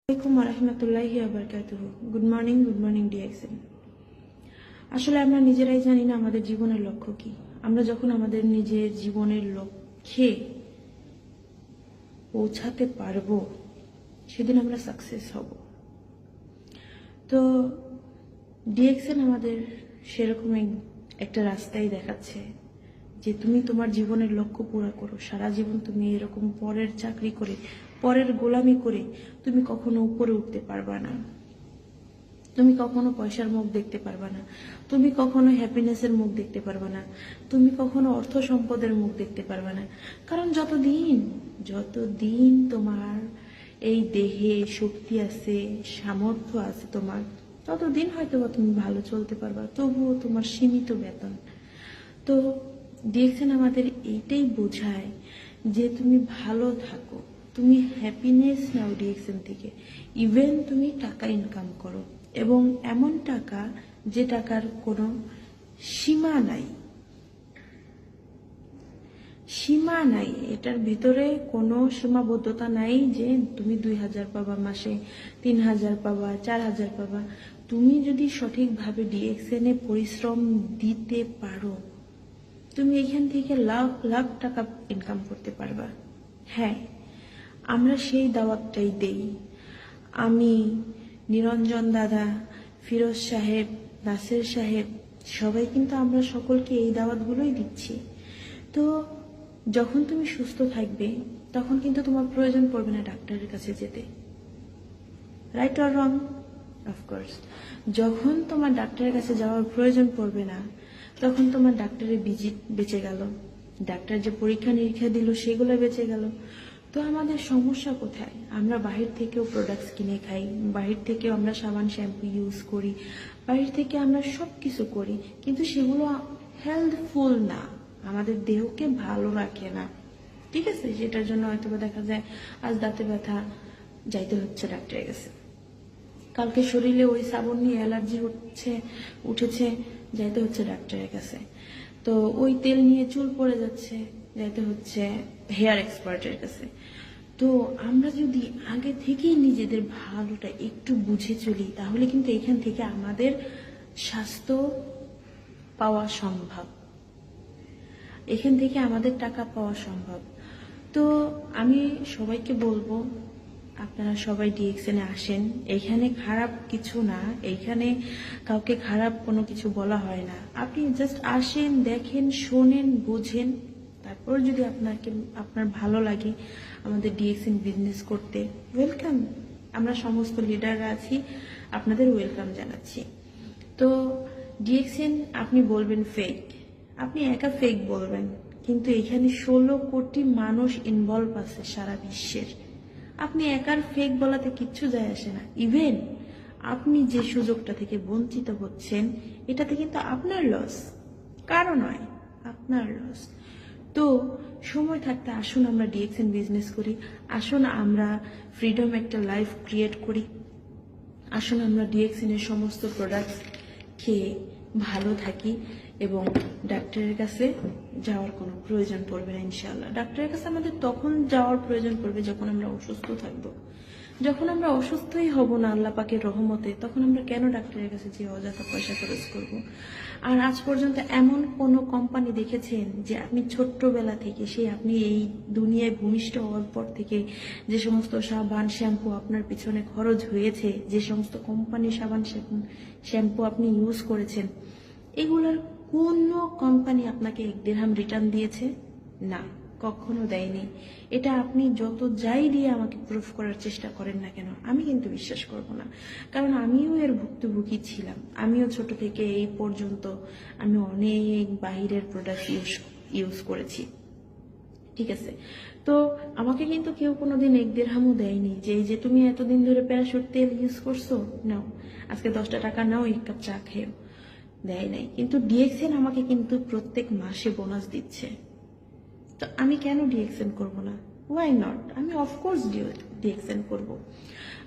আসসালামু আলাইকুম রাহমাতুল্লাহি ওয়া বারাকাতুহু। Good morning DXN. আসলে আমরা নিজেরাই জানি না আমাদের জীবনের লক্ষ্য কি। আমরা যখন আমাদের নিজের জীবনের লক্ষ্যে পৌঁছাতে পারবো সেদিন আমরা সাকসেস হব। তো ডিএক্সএন আমাদের সেরকম একটা রাস্তাই দেখাচ্ছে যে তুমি তোমার জীবনের লক্ষ্য পুরো করো। সারা জীবন তুমি এরকম পরের চাকরি করে, পরের গোলামি করে তুমি কখনো উপরে উঠতে পারবা না। তুমি কখনো পয়সার মুখ দেখতে পারবা না, তুমি কখনো হ্যাপিনেসের মুখ দেখতে পারবা না, তুমি কখনো অর্থ সম্পদের মুখ দেখতে পারবা না। কারণ যতদিন তোমার এই দেহে শক্তি আছে, সামর্থ্য আছে তোমার, ততদিন হয়তো তুমি ভালো চলতে পারবা, তবুও তোমার সীমিত বেতন। তো ডিএক্সএন আমাদের এইটাই বোঝায় যে তুমি ভালো থাকো, তুমি হ্যাপিনেস নাও ডিএক্সএন থেকে। ইভেন তুমি টাকা ইনকাম করো, এবং এমন টাকা যে টাকার কোনো সীমা নাই, এটার ভিতরে কোনো সীমাবদ্ধতা নাই যে তুমি 2000 পাবা, মাসে 3000 পাবা, 4000 পাবা। তুমি যদি সঠিকভাবে ডিএক্সএন এ পরিশ্রম দিতে পারো, তুমি এখান থেকে লাখ লাখ টাকা ইনকাম করতে পারবা। হ্যাঁ, আমরা সেই দাওয়াতটাই দেই। আমি, নিরঞ্জন দাদা, ফিরোজ সাহেব, নাসির সাহেব, সবাই কিন্তু আমরা সকলকে এই দাওয়াতগুলোই দিচ্ছি। তো যখন তুমি সুস্থ থাকবে তখন কিন্তু তোমার প্রয়োজন পড়বে না ডাক্তারের কাছে যেতে। Right or wrong? অফকোর্স। যখন তোমার ডাক্তারের কাছে যাওয়ার প্রয়োজন পড়বে না, তখন তোমার ডাক্তারের ভিজিট বেঁচে গেল, ডাক্তার যে পরীক্ষা নিরীক্ষা দিল সেগুলো বেঁচে গেল। তো আমাদের সমস্যা কোথায়? আমরা বাহির থেকেও প্রোডাক্টস কিনে খাই, বাহির থেকেও আমরা সাবান শ্যাম্পু ইউজ করি, বাহির থেকে আমরা সব কিছু করি, কিন্তু সেগুলো হেলথফুল না, আমাদের দেহকে ভালো রাখে না। ঠিক আছে, সেটার জন্য হয়তো দেখা যায় আজ দাঁতে ব্যথা, যাইতে হচ্ছে ডাক্তারের কাছে। কালকে শরীরে ওই সাবান নিয়ে অ্যালার্জি উঠেছে, যাইতে হচ্ছে ডাক্তারের কাছে। তো ওই তেল নিয়ে চুল পড়ে যাচ্ছে, যাইতে হচ্ছে হেয়ার এক্সপার্টের কাছে। তো আমরা যদি আগে থেকেই নিজেদের ভালোটা একটু বুঝে চলি, তাহলে কিন্তু এখান থেকে আমাদের স্বাস্থ্য পাওয়া সম্ভব, এখান থেকে আমাদের টাকা পাওয়া সম্ভব। তো আমি সবাইকে বলবো, আপনারা সবাই ডিএক্সএন এ আসেন। এখানে খারাপ কিছু না, এইখানে কাউকে খারাপ কোনো কিছু বলা হয় না। আপনি জাস্ট আসেন, দেখেন, শোনেন, বুঝেন, তারপর যদি আপনার ভালো লাগে আমাদের ডিএক্সএন বিজনেস করতে, ওয়েলকাম। আমরা সমস্ত লিডাররা আছি, আপনাদের ওয়েলকাম জানাচ্ছি। তো ডিএক্সএন আপনি বলবেন ফেক, আপনি একা ফেক বলবেন, কিন্তু এখানে 16 কোটি মানুষ ইনভলভ আছে সারা বিশ্বের। আপনি একার ফেক বলাতে কিচ্ছু যায় আসে না। ইভেন আপনি যে সুযোগটা থেকে বঞ্চিত হচ্ছেন, এটাতে কিন্তু আপনার লস, কারো নয়, আপনার লস। তো সময় থাকতে আসুন আমরা ডিএক্সএন বিজনেস করি, আসুন আমরা ফ্রিডম একটা লাইফ ক্রিয়েট করি, আসুন আমরা ডিএক্সএন এর সমস্ত প্রোডাক্টস খেয়ে ভালো থাকি, এবং ডাক্তারের কাছে যাওয়ার কোনো প্রয়োজন পড়বে না ইনশাআল্লাহ। ডাক্তারের কাছে আমাদের তখন যাওয়ার প্রয়োজন পড়বে যখন আমরা অসুস্থ থাকবো। যখন আমরা অসুস্থই হব না আল্লাহ পাকের রহমতে, তখন আমরা কেন ডাক্তারের কাছে যে অযথা পয়সা খরচ করব? আর আজ পর্যন্ত এমন কোনো কোম্পানি দেখেছেন যে আপনি ছোট্টবেলা থেকে, আপনি এই দুনিয়ায় ভূমিষ্ঠ হওয়ার পর থেকে যে সমস্ত সাবান শ্যাম্পু আপনার পিছনে খরচ হয়েছে, যে সমস্ত কোম্পানি সাবান শ্যাম্পু আপনি ইউজ করেছেন, এগুলোর কোনো কোম্পানি আপনাকে 1 দিরহাম রিটার্ন দিয়েছে? না, কখনো দেয়নি। এটা আপনি যত যাই দিয়ে আমাকে প্রুফ করার চেষ্টা করেন না কেন, আমি কিন্তু বিশ্বাস করব না। কারণ আমিও এর ভুক্তভোগী ছিলাম, আমিও ছোট থেকে এই পর্যন্ত আমি অনেক বাহিরের প্রোডাক্ট ইউজ করেছি। ঠিক আছে, তো আমাকে কিন্তু কেউ কোনোদিন 1 দিরহামও দেয়নি যে এই যে তুমি এতদিন ধরে প্যারাশুট তেল ইউজ করছো, নাও আজকে 10টা টাকা নাও, 1 কাপ চা খেও, দেয় নাই। কিন্তু ডিএক্সএন আমাকে কিন্তু প্রত্যেক মাসে বোনাস দিচ্ছে। তো আমি কেন ডিএক্সএন করব না? Why not? আমি অফকোর্স ডিএক্সএন করব।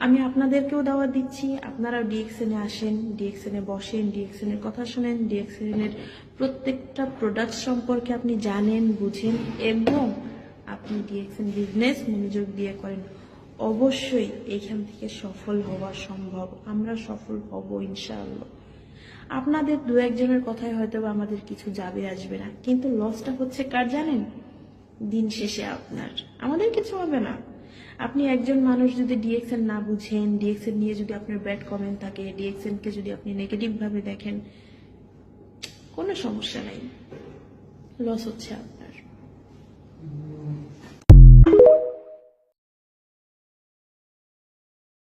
আমি আপনাদেরকেও দাওয়াত দিচ্ছি, আপনারাও ডিএক্সএন এ আসেন, ডিএক্সএন এ বসেন, ডিএক্সএন এর কথা শুনেন, ডিএক্সএন এর প্রত্যেকটা প্রোডাক্ট সম্পর্কে আপনি জানেন, বুঝেন, এবং আপনি ডিএক্সএন বিজনেস মনোযোগ দিয়ে করেন। অবশ্যই এখান থেকে সফল হওয়া সম্ভব, আমরা সফল হব ইনশাআল্লাহ। আপনাদের দু একজনের কথায় হয়তো বা আমাদের কিছু যাবে আসবে না, কিন্তু লসটা হচ্ছে কার জানেন? দিন শেষে আপনার, আমাদের কিছু হবে না। আপনি একজন মানুষ যদি ডিএক্সএন না বুঝেন, ডিএক্সএন নিয়ে যদি আপনার ব্যাড কমেন্ট থাকে, ডিএক্সএন কে যদি আপনি নেগেটিভ ভাবে দেখেন, কোনো সমস্যা নাই, লস হচ্ছে আপনার।